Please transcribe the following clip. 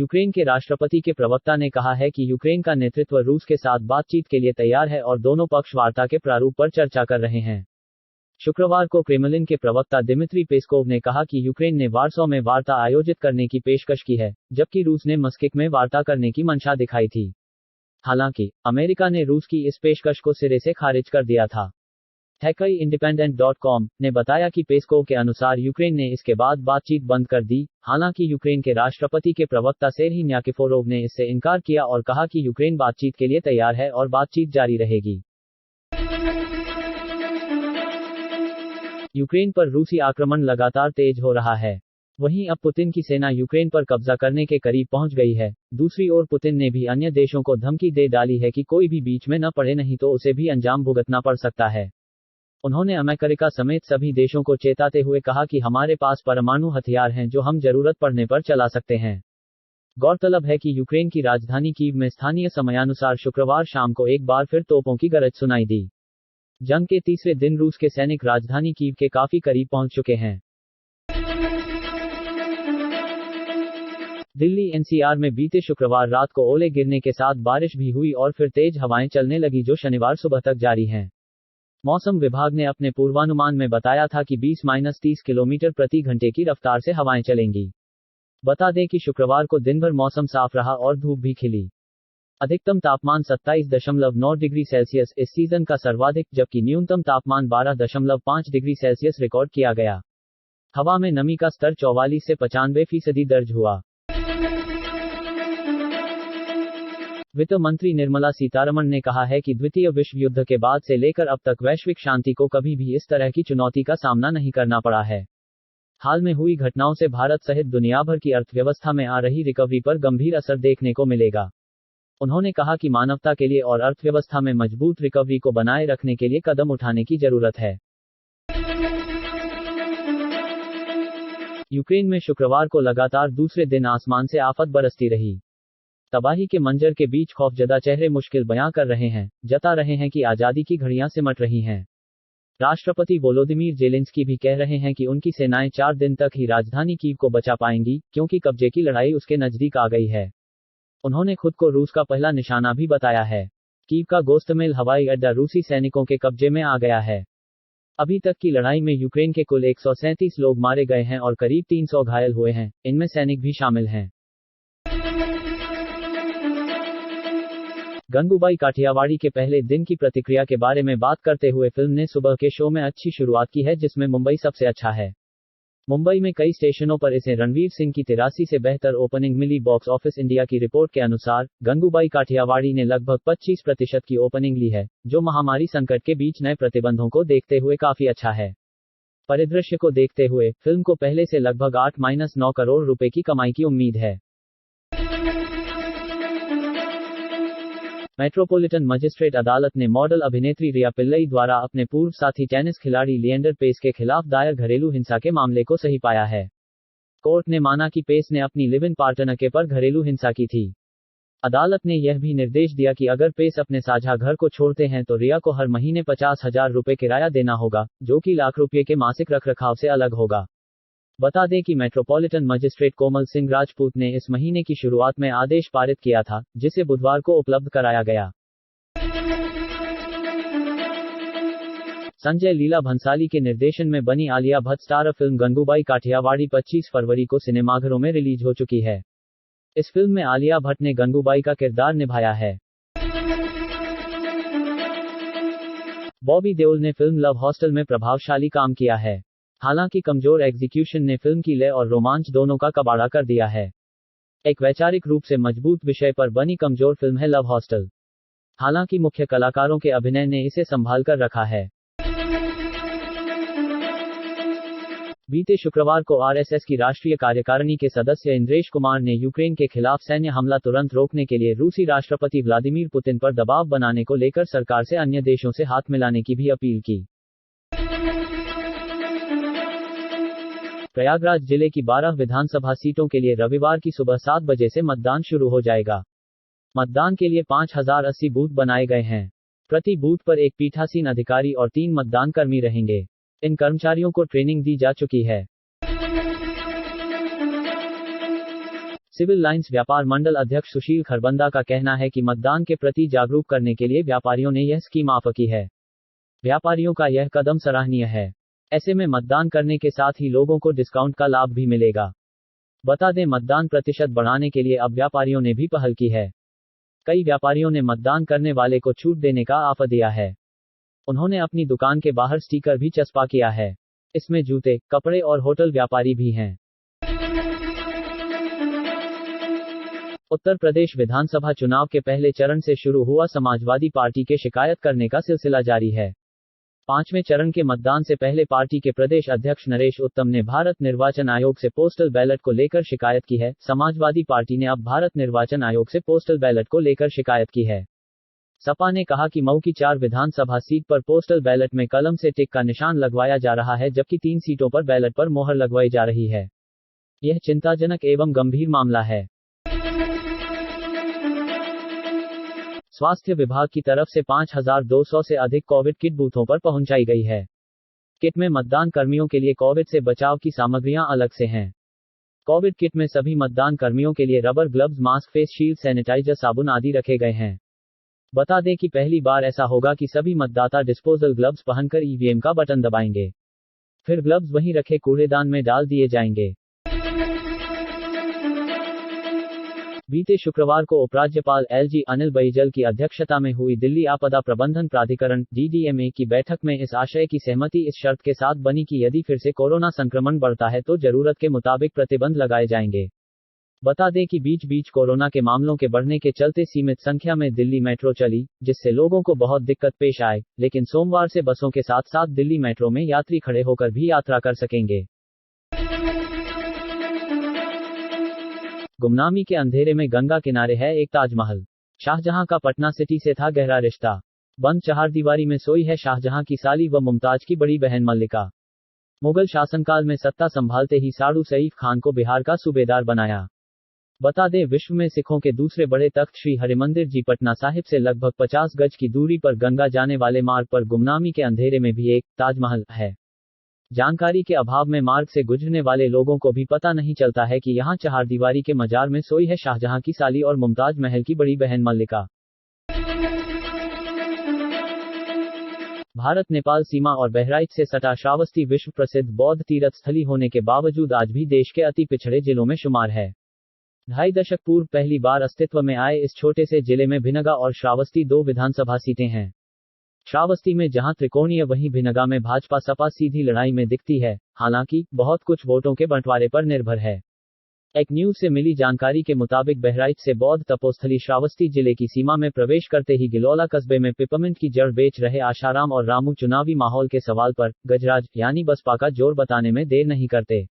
Ukraine के राष्ट्रपति के प्रवक्ता ने कहा है कि यूक्रेन का नेतृत्व रूस के साथ बातचीत के लिए तैयार है और दोनों पक्ष वार्ता के प्रारूप पर चर्चा कर रहे हैं। शुक्रवार को क्रेमलिन के प्रवक्ता दिमित्री पेस्कोव ने कहा कि यूक्रेन ने वार्सो में वार्ता आयोजित करने की पेशकश की है, जबकि रूस ने मस्किक में वार्ता करने की मंशा दिखाई थी। हालांकि, अमेरिका ने रूस की इस पेशकश को सिरे से खारिज कर दिया था। TechIndependent.com ने बताया कि पेस्कोव के अनुसार यूक्रेन ने इसके बाद बातचीत बंद कर दी। हालांकि यूक्रेन के राष्ट्रपति के प्रवक्ता सेर्ही न्याकिफोरोव ने इससे इनकार किया और कहा कि यूक्रेन बातचीत के लिए तैयार है और बातचीत जारी रहेगी। यूक्रेन पर रूसी आक्रमण लगातार तेज हो रहा है। वहीं अब पुतिन की सेना यूक्रेन पर कब्जा करने के करीब पहुंच गई है। दूसरी ओर पुतिन ने भी अन्य देशों को धमकी दे डाली है कि कोई भी बीच में न पड़े, नहीं तो उसे भी अंजाम भुगतना पड़ सकता है। उन्होंने अमेरिका समेत सभी देशों को चेताते हुए कहा कि हमारे पास परमाणु हथियार हैं जो हम जरूरत पड़ने पर चला सकते हैं। गौरतलब है कि यूक्रेन की राजधानी कीव में स्थानीय समयानुसार शुक्रवार शाम को एक बार फिर तोपों की गरज सुनाई दी। जंग के तीसरे दिन रूस के सैनिक राजधानी कीव के काफी करीब पहुंच चुके हैं। दिल्ली एनसीआर में बीते शुक्रवार रात को ओले गिरने के साथ बारिश भी हुई और फिर तेज हवाएं चलने लगी जो शनिवार सुबह तक जारी हैं। मौसम विभाग ने अपने पूर्वानुमान में बताया था कि 20-30 किलोमीटर प्रति घंटे की रफ्तार से हवाएं चलेंगी। बता दें कि शुक्रवार को दिन भर मौसम साफ रहा और धूप भी खिली। अधिकतम तापमान 27.9 डिग्री सेल्सियस इस सीजन का सर्वाधिक, जबकि न्यूनतम तापमान 12.5 डिग्री सेल्सियस रिकॉर्ड किया गया। हवा में नमी का स्तर 44 से 95% दर्ज हुआ। वित्त मंत्री निर्मला सीतारमण ने कहा है कि द्वितीय विश्व युद्ध के बाद से लेकर अब तक वैश्विक शांति को कभी भी इस तरह की चुनौती का सामना नहीं करना पड़ा है। हाल में हुई घटनाओं से भारत सहित दुनिया भर की अर्थव्यवस्था में आ रही रिकवरी पर गंभीर असर देखने को मिलेगा। उन्होंने कहा कि मानवता के लिए और अर्थव्यवस्था में मजबूत रिकवरी को बनाए रखने के लिए कदम उठाने की जरूरत है। यूक्रेन में शुक्रवार को लगातार दूसरे दिन आसमान से आफत बरसती रही। तबाही के मंजर के बीच खौफजदा चेहरे मुश्किल बयां कर रहे हैं, जता रहे हैं कि आजादी की घड़ियां सिमट रही हैं। राष्ट्रपति वोलोदिमीर जेलेंस्की भी कह रहे हैं कि उनकी सेनाएं 4 दिन तक ही राजधानी कीव को बचा पाएंगी, क्योंकि कब्जे की लड़ाई उसके नजदीक आ गई है। उन्होंने खुद को रूस का पहला निशाना भी बताया है। कीव का गोस्टमेल हवाई अड्डा रूसी सैनिकों के कब्जे में आ गया है। अभी तक की लड़ाई में यूक्रेन के कुल 137 लोग मारे गए हैं और करीब 300 घायल हुए हैं, इनमें सैनिक भी शामिल हैं। गंगूबाई काठियावाड़ी के पहले दिन की प्रतिक्रिया के बारे में बात करते हुए फिल्म ने सुबह के शो में अच्छी शुरुआत की है, जिसमें मुंबई सबसे अच्छा है। मुंबई में कई स्टेशनों पर इसे रणवीर सिंह की 83 से बेहतर ओपनिंग मिली। बॉक्स ऑफिस इंडिया की रिपोर्ट के अनुसार गंगूबाई काठियावाड़ी ने लगभग 25% की ओपनिंग ली है, जो महामारी संकट के बीच नए प्रतिबंधों को देखते हुए काफी अच्छा है। परिदृश्य को देखते हुए फिल्म को पहले से लगभग 8-9 करोड़ रुपए की कमाई की उम्मीद है। मेट्रोपॉलिटन मजिस्ट्रेट अदालत ने मॉडल अभिनेत्री रिया पिल्लई द्वारा अपने पूर्व साथी टेनिस खिलाड़ी लिएंडर पेस के खिलाफ दायर घरेलू हिंसा के मामले को सही पाया है। कोर्ट ने माना कि पेस ने अपनी लिव इन पार्टनर के पर घरेलू हिंसा की थी। अदालत ने यह भी निर्देश दिया कि अगर पेस अपने साझा घर को छोड़ते हैं तो रिया को हर महीने 50,000 रुपए किराया देना होगा, जो कि लाख रुपये के मासिक रखरखाव से अलग होगा। बता दें कि मेट्रोपॉलिटन मजिस्ट्रेट कोमल सिंह राजपूत ने इस महीने की शुरुआत में आदेश पारित किया था, जिसे बुधवार को उपलब्ध कराया गया। संजय लीला भंसाली के निर्देशन में बनी आलिया भट्ट स्टारर फिल्म गंगूबाई काठियावाड़ी 25 फरवरी को सिनेमाघरों में रिलीज हो चुकी है। इस फिल्म में आलिया भट्ट ने गंगूबाई का किरदार निभाया है। बॉबी देओल ने फिल्म लव हॉस्टल में प्रभावशाली काम किया है। हालांकि कमजोर एग्जीक्यूशन ने फिल्म की लय और रोमांच दोनों का कबाड़ा कर दिया है। एक वैचारिक रूप से मजबूत विषय पर बनी कमजोर फिल्म है लव हॉस्टल। हालांकि मुख्य कलाकारों के अभिनय ने इसे संभाल कर रखा है। बीते शुक्रवार को आरएसएस की राष्ट्रीय कार्यकारिणी के सदस्य इंद्रेश कुमार ने यूक्रेन के खिलाफ सैन्य हमला तुरंत रोकने के लिए रूसी राष्ट्रपति व्लादिमीर पुतिन पर दबाव बनाने को लेकर सरकार से अन्य देशों से हाथ मिलाने की भी अपील की। प्रयागराज जिले की 12 विधानसभा सीटों के लिए रविवार की सुबह 7 बजे से मतदान शुरू हो जाएगा। मतदान के लिए 5080 बूथ बनाए गए हैं। प्रति बूथ पर एक पीठासीन अधिकारी और 3 मतदान कर्मी रहेंगे। इन कर्मचारियों को ट्रेनिंग दी जा चुकी है। सिविल लाइंस व्यापार मंडल अध्यक्ष सुशील खरबंदा का कहना है कि मतदान के प्रति जागरूक करने के लिए व्यापारियों ने यह स्कीम आरंभ की है। व्यापारियों का यह कदम सराहनीय है। ऐसे में मतदान करने के साथ ही लोगों को डिस्काउंट का लाभ भी मिलेगा। बता दें, मतदान प्रतिशत बढ़ाने के लिए अब व्यापारियों ने भी पहल की है। कई व्यापारियों ने मतदान करने वाले को छूट देने का ऑफर दिया है। उन्होंने अपनी दुकान के बाहर स्टिकर भी चस्पा किया है। इसमें जूते, कपड़े और होटल व्यापारी भी हैं। उत्तर प्रदेश विधानसभा चुनाव के पहले चरण से शुरू हुआ समाजवादी पार्टी के शिकायत करने का सिलसिला जारी है। 5वें चरण के मतदान से पहले पार्टी के प्रदेश अध्यक्ष नरेश उत्तम ने भारत निर्वाचन आयोग से पोस्टल बैलेट को लेकर शिकायत की है। समाजवादी पार्टी ने अब भारत निर्वाचन आयोग से पोस्टल बैलेट को लेकर शिकायत की है। सपा ने कहा कि मऊ की 4 विधानसभा सीट पर पोस्टल बैलेट में कलम से टिक का निशान लगवाया जा रहा है, जबकि 3 सीटों पर बैलेट पर मोहर लगवाई जा रही है। यह चिंताजनक एवं गंभीर मामला है। स्वास्थ्य विभाग की तरफ से 5200 से अधिक कोविड किट बूथों पर पहुंचाई गई है। किट में मतदान कर्मियों के लिए कोविड से बचाव की सामग्रियां अलग से हैं। कोविड किट में सभी मतदान कर्मियों के लिए rubber gloves, mask, face shield, sanitiser, साबुन आदि रखे गए हैं। बता दें कि पहली बार ऐसा होगा कि सभी मतदाता डिस्पोजल ग्लव्स पहनकर ईवीएम का बटन दबाएंगे। फिर ग्लव्स वहीं रखे कूड़ेदान में डाल दिए जाएंगे। बीते शुक्रवार को उपराज्यपाल एलजी अनिल बैजल की अध्यक्षता में हुई दिल्ली आपदा प्रबंधन प्राधिकरण डीडीएमए की बैठक में इस आशय की सहमति इस शर्त के साथ बनी कि यदि फिर से कोरोना संक्रमण बढ़ता है तो जरूरत के मुताबिक प्रतिबंध लगाए जाएंगे। बता दें कि बीच बीच कोरोना के मामलों के बढ़ने के चलते सीमित संख्या में दिल्ली मेट्रो चली, जिससे लोगों को बहुत दिक्कत पेश आए, लेकिन सोमवार से बसों के साथ साथ दिल्ली मेट्रो में यात्री खड़े होकर भी यात्रा कर सकेंगे। गुमनामी के अंधेरे में गंगा किनारे है एक ताजमहल। शाहजहां का पटना सिटी से था गहरा रिश्ता। बंद चहारदीवारी में सोई है शाहजहां की साली व मुमताज की बड़ी बहन मल्लिका। मुगल शासनकाल में सत्ता संभालते ही साड़ू सईफ खान को बिहार का सूबेदार बनाया। बता दें, विश्व में सिखों के दूसरे बड़े तख्त श्री हरिमंदिर जी पटना साहिब से लगभग 50 गज की दूरी पर गंगा जाने वाले मार्ग पर गुमनामी के अंधेरे में भी एक ताजमहल है। जानकारी के अभाव में मार्ग से गुजरने वाले लोगों को भी पता नहीं चलता है कि यहां चहारदीवारी के मजार में सोई है शाहजहां की साली और मुमताज महल की बड़ी बहन मल्लिका। भारत नेपाल सीमा और बहराइच से सटा श्रावस्ती विश्व प्रसिद्ध बौद्ध तीर्थ स्थली होने के बावजूद आज भी देश के अति पिछड़े जिलों में शुमार है। 2.5 दशक पूर्व पहली बार अस्तित्व में आए इस छोटे से जिले में भिनगा और श्रावस्ती 2 विधानसभा सीटें हैं। श्रावस्ती में जहां त्रिकोणीय, वहीं भिनगा में भाजपा सपा सीधी लड़ाई में दिखती है। हालांकि बहुत कुछ वोटों के बंटवारे पर निर्भर है। एक न्यूज से मिली जानकारी के मुताबिक बहराइच से बौद्ध तपोस्थली श्रावस्ती जिले की सीमा में प्रवेश करते ही गिलौला कस्बे में पिपरमिंट की जड़ बेच रहे आशाराम और रामू चुनावी माहौल के सवाल पर गजराज यानी बसपा का जोर बताने में देर नहीं करते।